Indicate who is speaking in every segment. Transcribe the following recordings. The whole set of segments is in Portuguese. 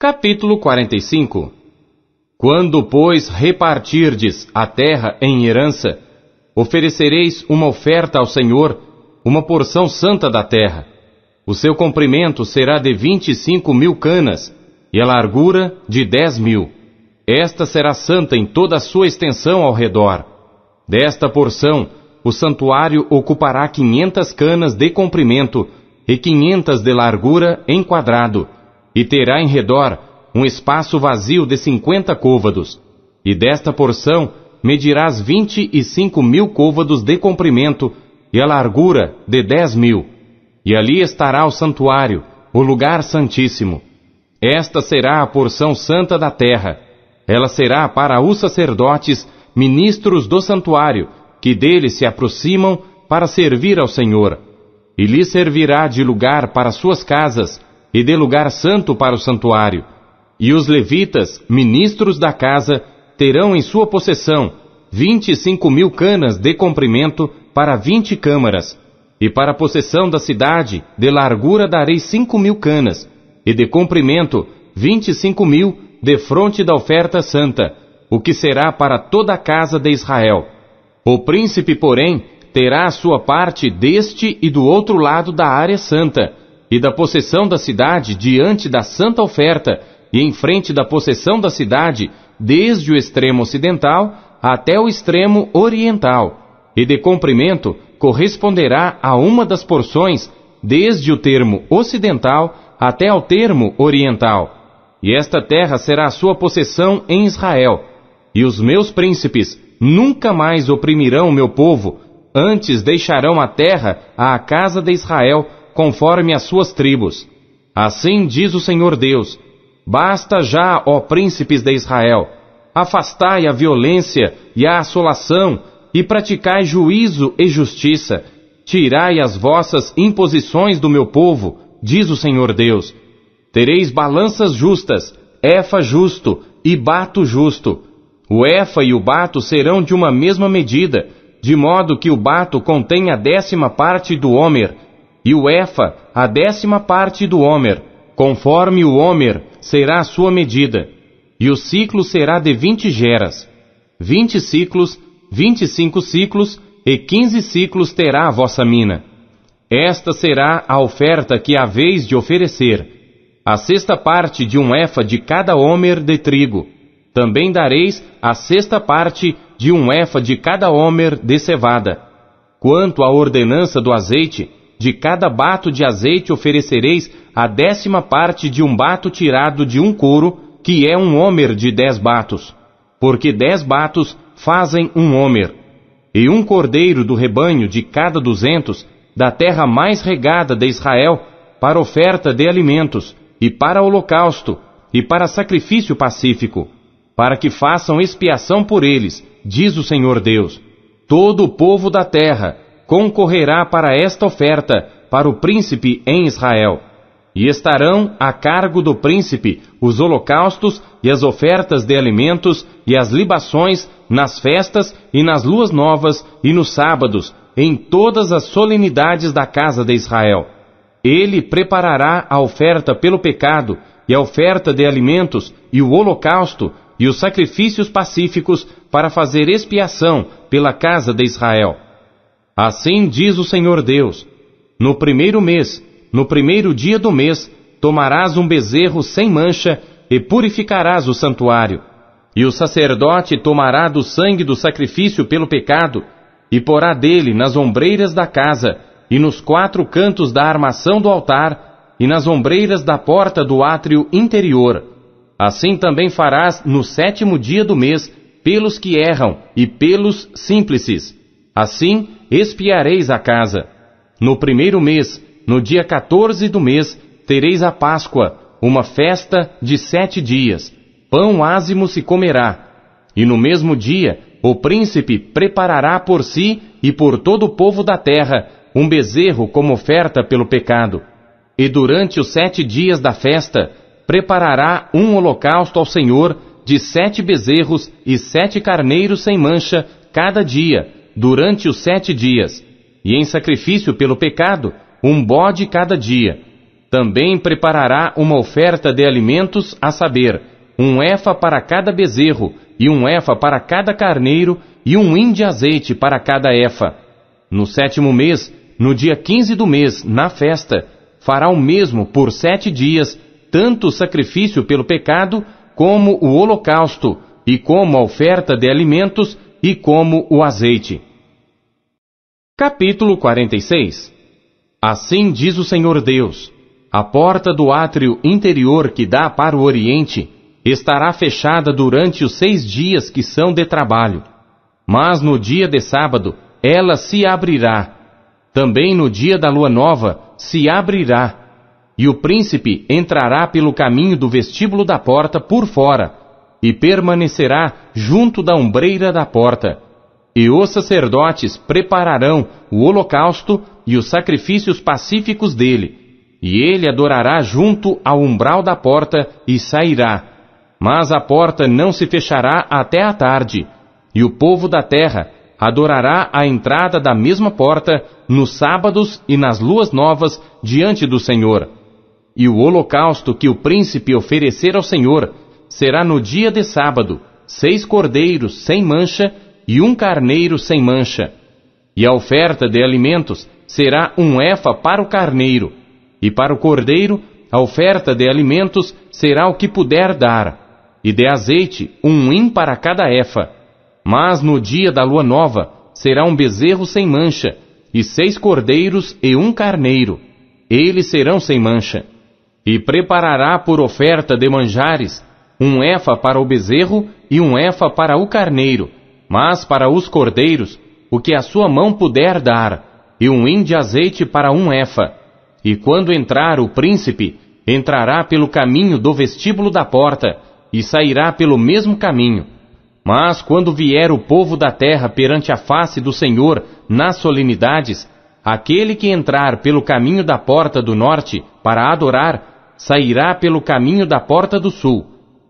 Speaker 1: Capítulo 45. Quando, pois, repartirdes a terra em herança, oferecereis uma oferta ao Senhor, uma porção santa da terra. O seu comprimento será de 25.000 canas, e a largura de 10.000. Esta será santa em toda a sua extensão ao redor. Desta porção, o santuário ocupará 500 canas de comprimento e 500 de largura em quadrado, e terá em redor um espaço vazio de 50 côvados. E desta porção medirás 25.000 côvados de comprimento e a largura de 10.000. E ali estará o santuário, o lugar santíssimo. Esta será a porção santa da terra. Ela será para os sacerdotes, ministros do santuário, que dele se aproximam para servir ao Senhor. E lhes servirá de lugar para suas casas, e de lugar santo para o santuário. E os levitas, ministros da casa, terão em sua possessão 25.000 canas de comprimento para 20 câmaras. E para a possessão da cidade, de largura darei 5.000 canas, e de comprimento 25.000 de fronte da oferta santa, o que será para toda a casa de Israel. O príncipe, porém, terá a sua parte deste e do outro lado da área santa, e da possessão da cidade diante da santa oferta, e em frente da possessão da cidade, desde o extremo ocidental até o extremo oriental, e de comprimento corresponderá a uma das porções, desde o termo ocidental até ao termo oriental. E esta terra será a sua possessão em Israel. E os meus príncipes nunca mais oprimirão o meu povo, antes deixarão a terra à casa de Israel, conforme as suas tribos. Assim diz o Senhor Deus: basta já, ó príncipes de Israel, afastai a violência e a assolação, e praticai juízo e justiça, tirai as vossas imposições do meu povo, diz o Senhor Deus. Tereis balanças justas, efa justo e bato justo. O efa e o bato serão de uma mesma medida, de modo que o bato contém a 10ª parte do homer, e o efa a 10ª parte do homer, conforme o homer será a sua medida. E o ciclo será de 20 geras. 20 ciclos, 25 ciclos e 15 ciclos terá a vossa mina. Esta será a oferta que haveis de oferecer: a 6ª parte de um efa de cada homer de trigo. Também dareis a 6ª parte de um efa de cada homer de cevada. Quanto à ordenança do azeite, de cada bato de azeite oferecereis a 10ª parte de um bato tirado de um couro, que é um homer de 10 batos, porque 10 batos fazem um homer. E um cordeiro do rebanho de cada 200, da terra mais regada de Israel, para oferta de alimentos, e para holocausto, e para sacrifício pacífico, para que façam expiação por eles, diz o Senhor Deus. Todo o povo da terra concorrerá para esta oferta, para o príncipe em Israel. E estarão a cargo do príncipe os holocaustos e as ofertas de alimentos e as libações nas festas e nas luas novas e nos sábados, em todas as solenidades da casa de Israel. Ele preparará a oferta pelo pecado e a oferta de alimentos e o holocausto e os sacrifícios pacíficos para fazer expiação pela casa de Israel. Assim diz o Senhor Deus: no primeiro mês, no primeiro dia do mês, tomarás um bezerro sem mancha e purificarás o santuário. E o sacerdote tomará do sangue do sacrifício pelo pecado e porá dele nas ombreiras da casa e nos 4 cantos da armação do altar e nas ombreiras da porta do átrio interior. Assim também farás no 7º dia do mês pelos que erram e pelos símplices. Assim expiareis a casa. No primeiro mês, no dia 14 do mês, tereis a Páscoa, uma festa de 7 dias. Pão ázimo se comerá. E no mesmo dia, o príncipe preparará por si e por todo o povo da terra um bezerro como oferta pelo pecado. E durante os 7 dias da festa, preparará um holocausto ao Senhor de 7 bezerros e 7 carneiros sem mancha cada dia, durante os 7 dias. E em sacrifício pelo pecado, um bode cada dia. Também preparará uma oferta de alimentos, a saber, 1 efa para cada bezerro, e 1 efa para cada carneiro, e 1 hin de azeite para cada efa. No 7º mês, no dia 15 do mês, na festa, fará o mesmo por 7 dias, tanto o sacrifício pelo pecado, como o holocausto, e como a oferta de alimentos, e como o azeite. Capítulo 46. Assim diz o Senhor Deus: a porta do átrio interior que dá para o oriente estará fechada durante os 6 dias que são de trabalho. Mas no dia de sábado ela se abrirá. Também no dia da lua nova se abrirá. E o príncipe entrará pelo caminho do vestíbulo da porta por fora, e permanecerá junto da ombreira da porta. E os sacerdotes prepararão o holocausto e os sacrifícios pacíficos dele, e ele adorará junto ao umbral da porta e sairá. Mas a porta não se fechará até a tarde, e o povo da terra adorará à entrada da mesma porta nos sábados e nas luas novas diante do Senhor. E o holocausto que o príncipe oferecer ao Senhor será no dia de sábado 6 cordeiros sem mancha e 1 carneiro sem mancha. E a oferta de alimentos será 1 efa para o carneiro, e para o cordeiro a oferta de alimentos será o que puder dar, e de azeite 1 hin para cada efa. Mas no dia da lua nova será 1 bezerro sem mancha, e 6 cordeiros e 1 carneiro, eles serão sem mancha. E preparará por oferta de manjares 1 efa para o bezerro e 1 efa para o carneiro, mas para os cordeiros, o que a sua mão puder dar, e 1 hin de azeite para 1 efa. E quando entrar o príncipe, entrará pelo caminho do vestíbulo da porta, e sairá pelo mesmo caminho. Mas quando vier o povo da terra perante a face do Senhor nas solenidades, aquele que entrar pelo caminho da porta do norte para adorar, sairá pelo caminho da porta do sul.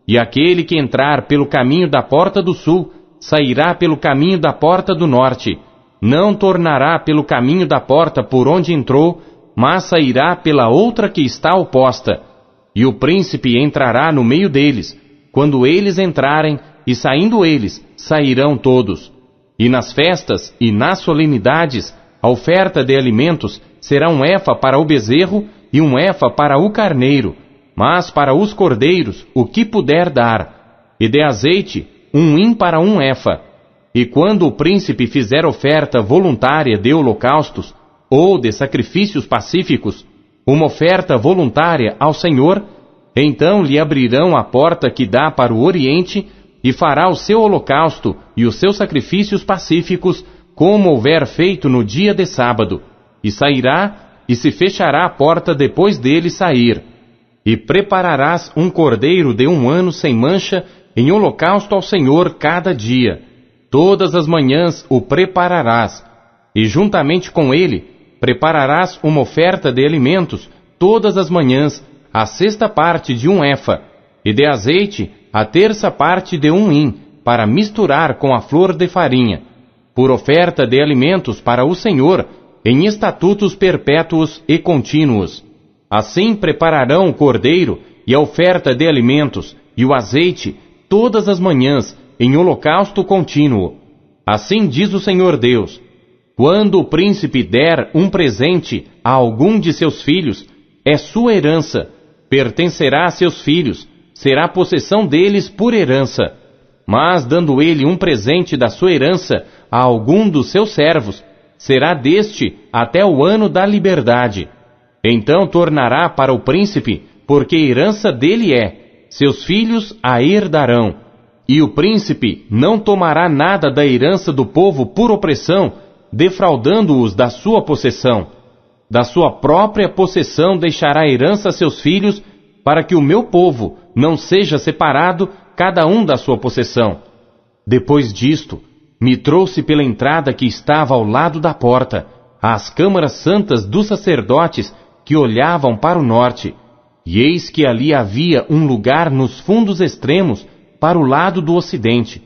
Speaker 1: E aquele que entrar pelo caminho da porta do sul, sairá pelo caminho da porta do norte. Não tornará pelo caminho da porta por onde entrou, mas sairá pela outra que está oposta. E o príncipe entrará no meio deles, quando eles entrarem, e saindo eles, sairão todos. E nas festas e nas solenidades, a oferta de alimentos será 1 efa para o bezerro e 1 efa para o carneiro, mas para os cordeiros o que puder dar, e de azeite 1 hin para 1 efa. E quando o príncipe fizer oferta voluntária de holocaustos, ou de sacrifícios pacíficos, uma oferta voluntária ao Senhor, então lhe abrirão a porta que dá para o oriente, e fará o seu holocausto e os seus sacrifícios pacíficos, como houver feito no dia de sábado, e sairá, e se fechará a porta depois dele sair. E prepararás 1 cordeiro de 1 ano sem mancha, em holocausto ao Senhor cada dia. Todas as manhãs o prepararás, e juntamente com ele prepararás uma oferta de alimentos todas as manhãs, a 6ª parte de 1 efa, e de azeite a 1/3 parte de 1 hin, para misturar com a flor de farinha, por oferta de alimentos para o Senhor, em estatutos perpétuos e contínuos. Assim prepararão o cordeiro e a oferta de alimentos e o azeite todas as manhãs, em holocausto contínuo. Assim diz o Senhor Deus: quando o príncipe der um presente a algum de seus filhos, é sua herança, pertencerá a seus filhos, será possessão deles por herança. Mas dando ele um presente da sua herança a algum dos seus servos, será deste até o ano da liberdade. Então tornará para o príncipe, porque herança dele é, seus filhos a herdarão. E o príncipe não tomará nada da herança do povo por opressão, defraudando-os da sua possessão. Da sua própria possessão deixará herança a seus filhos, para que o meu povo não seja separado, cada um da sua possessão. Depois disto, me trouxe pela entrada que estava ao lado da porta, às câmaras santas dos sacerdotes que olhavam para o norte, e eis que ali havia um lugar nos fundos extremos, para o lado do ocidente.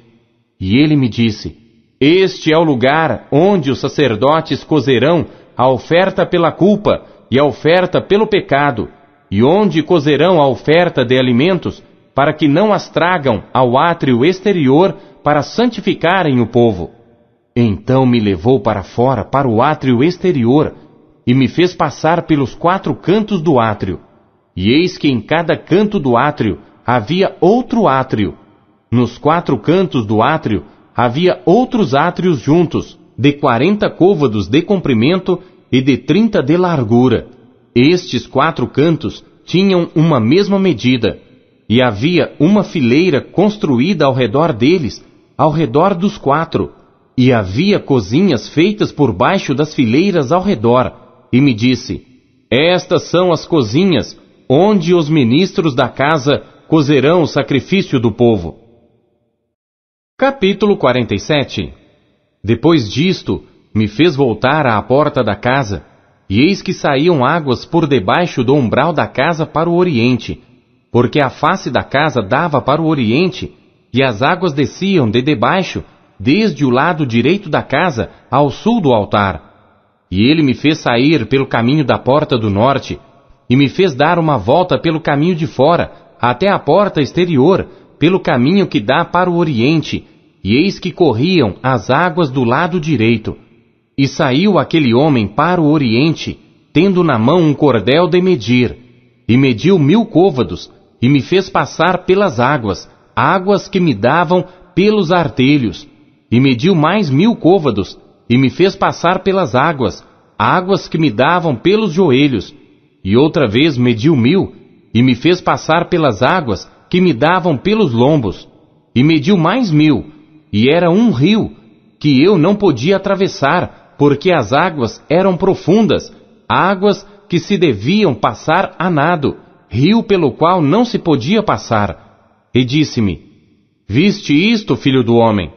Speaker 1: E ele me disse: este é o lugar onde os sacerdotes cozerão a oferta pela culpa e a oferta pelo pecado, e onde cozerão a oferta de alimentos, para que não as tragam ao átrio exterior para santificarem o povo. Então me levou para fora, para o átrio exterior, e me fez passar pelos 4 cantos do átrio. E eis que em cada canto do átrio havia outro átrio. Nos 4 cantos do átrio havia outros átrios juntos, de 40 côvados de comprimento e de 30 de largura. Estes 4 cantos tinham uma mesma medida, e havia uma fileira construída ao redor deles, ao redor dos 4, e havia cozinhas feitas por baixo das fileiras ao redor. E me disse: estas são as cozinhas, onde os ministros da casa cozerão o sacrifício do povo. Capítulo 47. Depois disto, me fez voltar à porta da casa, e eis que saíam águas por debaixo do umbral da casa para o oriente, porque a face da casa dava para o oriente, e as águas desciam de debaixo, desde o lado direito da casa ao sul do altar. E ele me fez sair pelo caminho da porta do norte, e me fez dar uma volta pelo caminho de fora, até a porta exterior, pelo caminho que dá para o oriente, e eis que corriam as águas do lado direito. E saiu aquele homem para o oriente, tendo na mão um cordel de medir, e mediu 1000 côvados, e me fez passar pelas águas, águas que me davam pelos artelhos, e mediu mais 1000 côvados, e me fez passar pelas águas, águas que me davam pelos joelhos, e outra vez mediu 1000, e me fez passar pelas águas que me davam pelos lombos, e mediu mais 1000, e era um rio, que eu não podia atravessar, porque as águas eram profundas, águas que se deviam passar a nado, rio pelo qual não se podia passar. E disse-me: viste isto, filho do homem?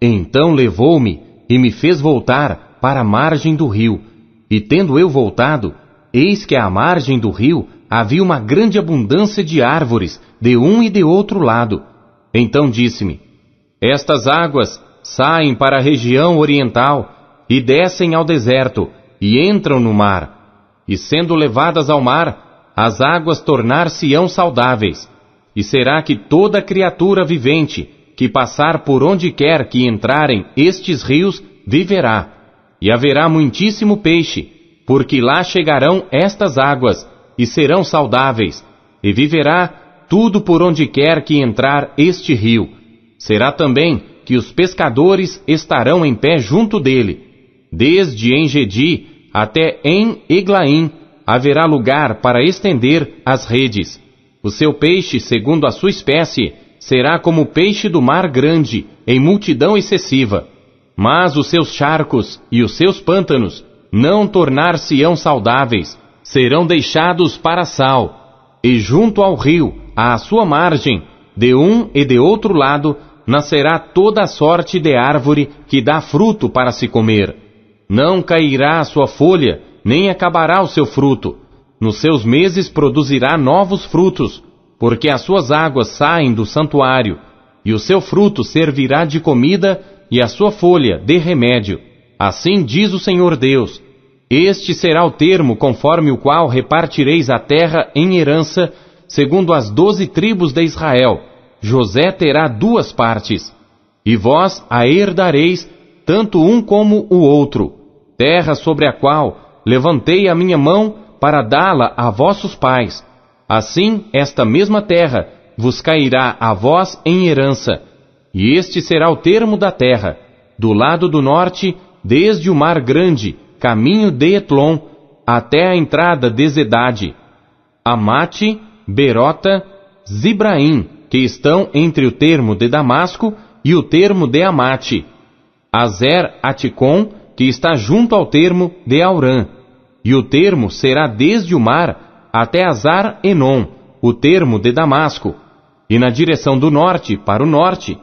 Speaker 1: Então levou-me e me fez voltar para a margem do rio. E tendo eu voltado, eis que à margem do rio havia uma grande abundância de árvores, de um e de outro lado. Então disse-me: estas águas saem para a região oriental, e descem ao deserto, e entram no mar. E sendo levadas ao mar, as águas tornar-se-ão saudáveis. E será que toda criatura vivente, que passar por onde quer que entrarem estes rios, viverá. E haverá muitíssimo peixe, porque lá chegarão estas águas, e serão saudáveis. E viverá tudo por onde quer que entrar este rio. Será também que os pescadores estarão em pé junto dele. Desde En-Gedi até En-Eglaim haverá lugar para estender as redes. O seu peixe, segundo a sua espécie, será como o peixe do mar grande, em multidão excessiva. Mas os seus charcos e os seus pântanos não tornar-se-ão saudáveis, serão deixados para sal. E junto ao rio, à sua margem, de um e de outro lado, nascerá toda a sorte de árvore que dá fruto para se comer. Não cairá a sua folha, nem acabará o seu fruto. Nos seus meses produzirá novos frutos, porque as suas águas saem do santuário, e o seu fruto servirá de comida, e a sua folha de remédio. Assim diz o Senhor Deus: este será o termo conforme o qual repartireis a terra em herança, segundo as 12 tribos de Israel. José terá 2 partes, e vós a herdareis, tanto um como o outro, terra sobre a qual levantei a minha mão para dá-la a vossos pais. Assim, esta mesma terra vos cairá a vós em herança, e este será o termo da terra, do lado do norte, desde o mar grande, caminho de Etlon, até a entrada de Zedade, Amate, Berota, Zibraim, que estão entre o termo de Damasco e o termo de Amate, Azer-Aticom, que está junto ao termo de Aurã, e o termo será desde o mar até Azar-Enon, o termo de Damasco, e na direção do norte, para o norte,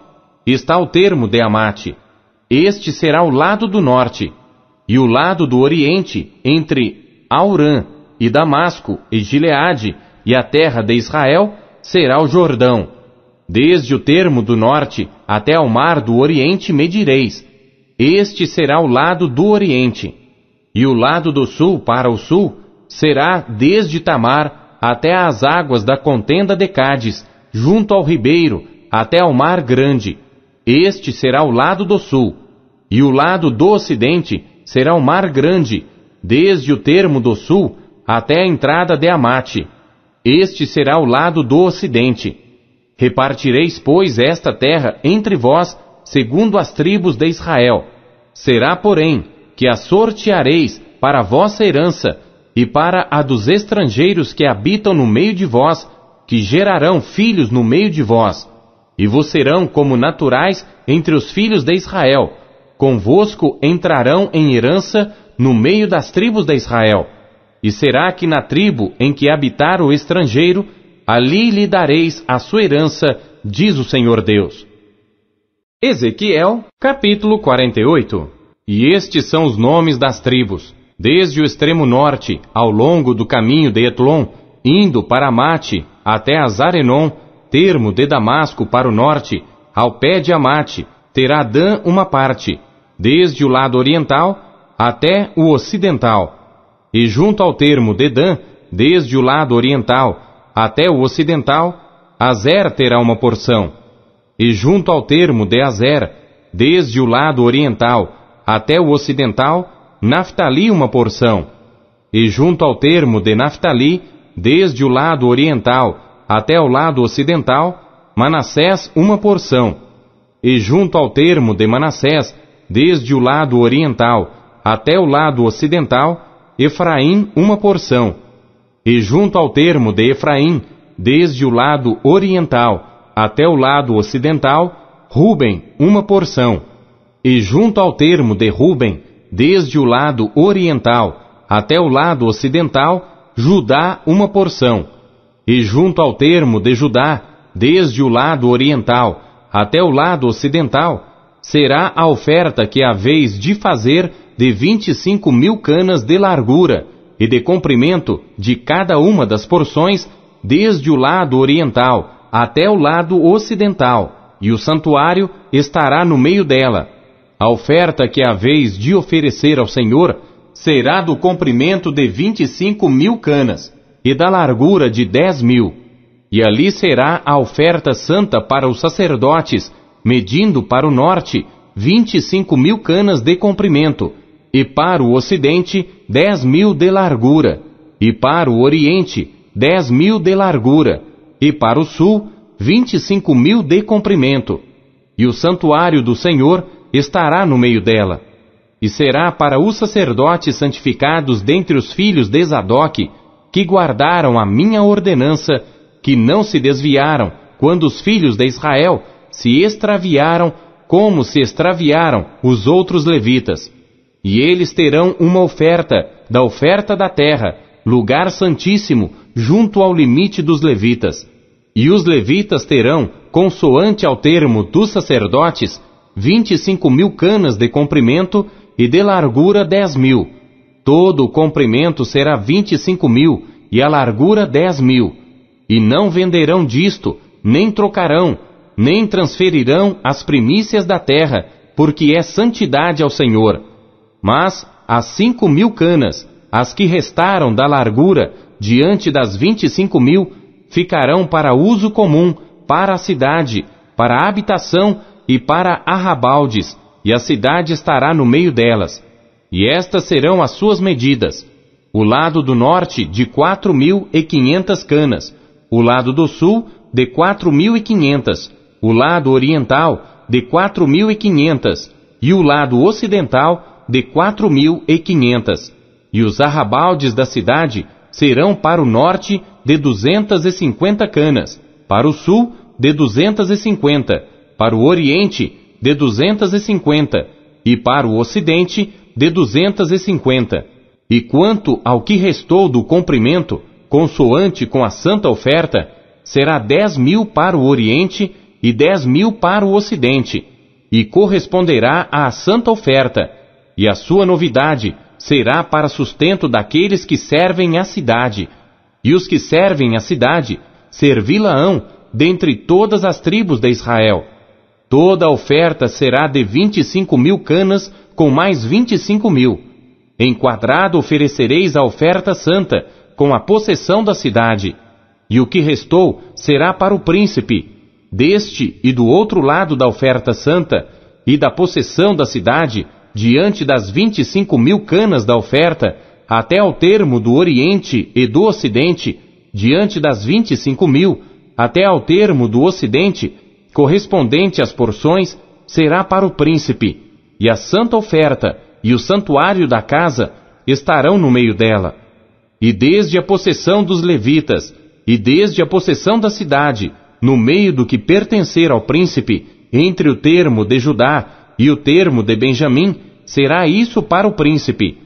Speaker 1: está o termo de Amate. Este será o lado do norte, e o lado do oriente, entre Aurã e Damasco e Gileade e a terra de Israel, será o Jordão. Desde o termo do norte até ao mar do oriente medireis. Este será o lado do oriente. E o lado do sul para o sul será desde Tamar até às águas da contenda de Cádiz, junto ao ribeiro, até ao mar grande. Este será o lado do sul. E o lado do ocidente será o mar grande, desde o termo do sul até a entrada de Amate. Este será o lado do ocidente. Repartireis, pois, esta terra entre vós, segundo as tribos de Israel. Será, porém, que a sorteareis para a vossa herança, e para a dos estrangeiros que habitam no meio de vós, que gerarão filhos no meio de vós, e vos serão como naturais entre os filhos de Israel. Convosco entrarão em herança no meio das tribos de Israel. E será que na tribo em que habitar o estrangeiro, ali lhe dareis a sua herança, diz o Senhor Deus. Ezequiel, capítulo 48. E estes são os nomes das tribos, desde o extremo norte, ao longo do caminho de Etlon, indo para Amate, até Azarenon, termo de Damasco para o norte, ao pé de Amate, terá Dan uma parte, desde o lado oriental até o ocidental. E junto ao termo de Dan, desde o lado oriental até o ocidental, Azer terá uma porção. E junto ao termo de Azer, desde o lado oriental até o ocidental, Naftali uma porção. E junto ao termo de Naftali, desde o lado oriental até o lado ocidental, Manassés uma porção. E junto ao termo de Manassés, desde o lado oriental até o lado ocidental, Efraim uma porção. E junto ao termo de Efraim, desde o lado oriental até o lado ocidental, Ruben uma porção. E junto ao termo de Ruben, desde o lado oriental até o lado ocidental, Judá uma porção. E junto ao termo de Judá, desde o lado oriental até o lado ocidental, será a oferta que haveis de fazer de 25.000 canas de largura e de comprimento de cada uma das porções, desde o lado oriental até o lado ocidental, e o santuário estará no meio dela. A oferta que haveis de oferecer ao Senhor será do comprimento de 25.000 canas, e da largura de 10.000. E ali será a oferta santa para os sacerdotes, medindo para o norte 25.000 canas de comprimento, e para o ocidente 10.000 de largura, e para o oriente 10.000 de largura, e para o sul 25.000 de comprimento. E o santuário do Senhor estará no meio dela. E será para os sacerdotes santificados dentre os filhos de Zadoque, que guardaram a minha ordenança, que não se desviaram quando os filhos de Israel se extraviaram, como se extraviaram os outros levitas. E eles terão uma oferta, da oferta da terra, lugar santíssimo, junto ao limite dos levitas. E os levitas terão, consoante ao termo dos sacerdotes, 25.000 canas de comprimento e de largura 10.000. Todo o comprimento será 25.000 e a largura 10.000. E não venderão disto, nem trocarão, nem transferirão as primícias da terra, porque é santidade ao Senhor. Mas as 5.000 canas, as que restaram da largura, diante das 25.000, ficarão para uso comum, para a cidade, para a habitação e para arrabaldes, e a cidade estará no meio delas. E estas serão as suas medidas: o lado do norte de 4.500 canas, o lado do sul de 4.500, o lado oriental de 4.500 e o lado ocidental de 4.500. E os arrabaldes da cidade serão para o norte de 250 canas, para o sul de 250, para o oriente de 250 e para o ocidente de 250. E quanto ao que restou do comprimento, consoante com a santa oferta, será 10.000 para o oriente e 10.000 para o ocidente, e corresponderá à santa oferta, e a sua novidade será para sustento daqueles que servem a cidade, e os que servem a cidade servi-la-ão dentre todas as tribos de Israel. Toda a oferta será de 25.000 canas com mais 25.000. Em quadrado oferecereis a oferta santa, com a possessão da cidade, e o que restou será para o príncipe. Deste e do outro lado da oferta santa e da possessão da cidade, diante das 25.000 canas da oferta, até ao termo do Oriente e do Ocidente, diante das 25.000, até ao termo do Ocidente, correspondente às porções, será para o príncipe, e a santa oferta e o santuário da casa estarão no meio dela. E desde a possessão dos levitas, e desde a possessão da cidade, no meio do que pertencer ao príncipe, entre o termo de Judá e o termo de Benjamim, será isso para o príncipe.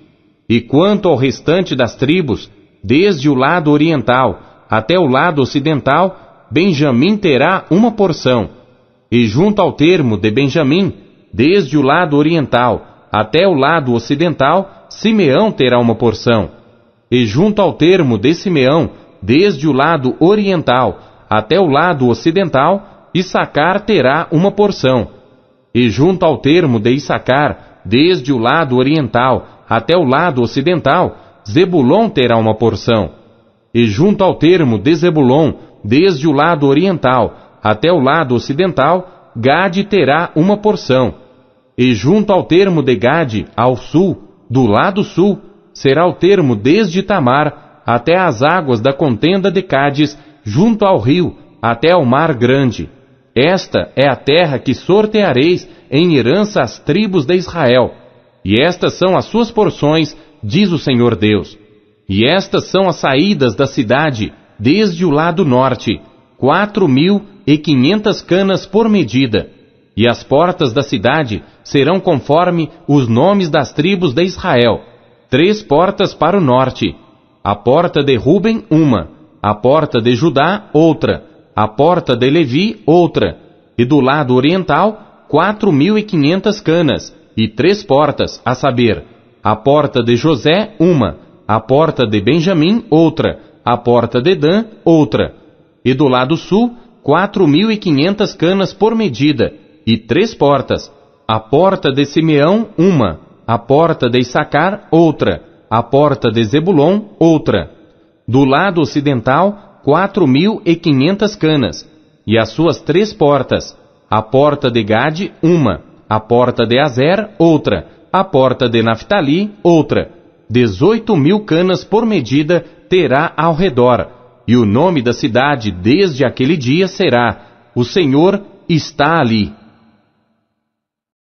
Speaker 1: E quanto ao restante das tribos, desde o lado oriental até o lado ocidental, Benjamim terá uma porção. E junto ao termo de Benjamim, desde o lado oriental até o lado ocidental, Simeão terá uma porção. E junto ao termo de Simeão, desde o lado oriental até o lado ocidental, Issacar terá uma porção. E junto ao termo de Issacar, desde o lado oriental até o lado ocidental, Zebulon terá uma porção. E junto ao termo de Zebulon, desde o lado oriental até o lado ocidental, Gade terá uma porção. E junto ao termo de Gade, ao sul, do lado sul, será o termo desde Tamar até as águas da contenda de Cádiz, junto ao rio, até ao mar grande. Esta é a terra que sorteareis em herança às tribos de Israel. E estas são as suas porções, diz o Senhor Deus. E estas são as saídas da cidade, desde o lado norte, 4.500 canas por medida. E as portas da cidade serão conforme os nomes das tribos de Israel. 3 portas para o norte. A porta de Ruben, uma. A porta de Judá, outra. A porta de Levi, outra. E do lado oriental, 4.500 canas, e 3 portas, a saber, a porta de José, uma. A porta de Benjamim, outra. A porta de Dan, outra. E do lado sul, 4.500 canas por medida, e 3 portas. A porta de Simeão, uma. A porta de Issacar, outra. A porta de Zebulon, outra. Do lado ocidental, 4.500 canas, e as suas 3 portas. A porta de Gade, uma. A porta de Azer, outra. A porta de Naftali, outra. 18.000 canas por medida terá ao redor. E o nome da cidade desde aquele dia será: O Senhor está ali.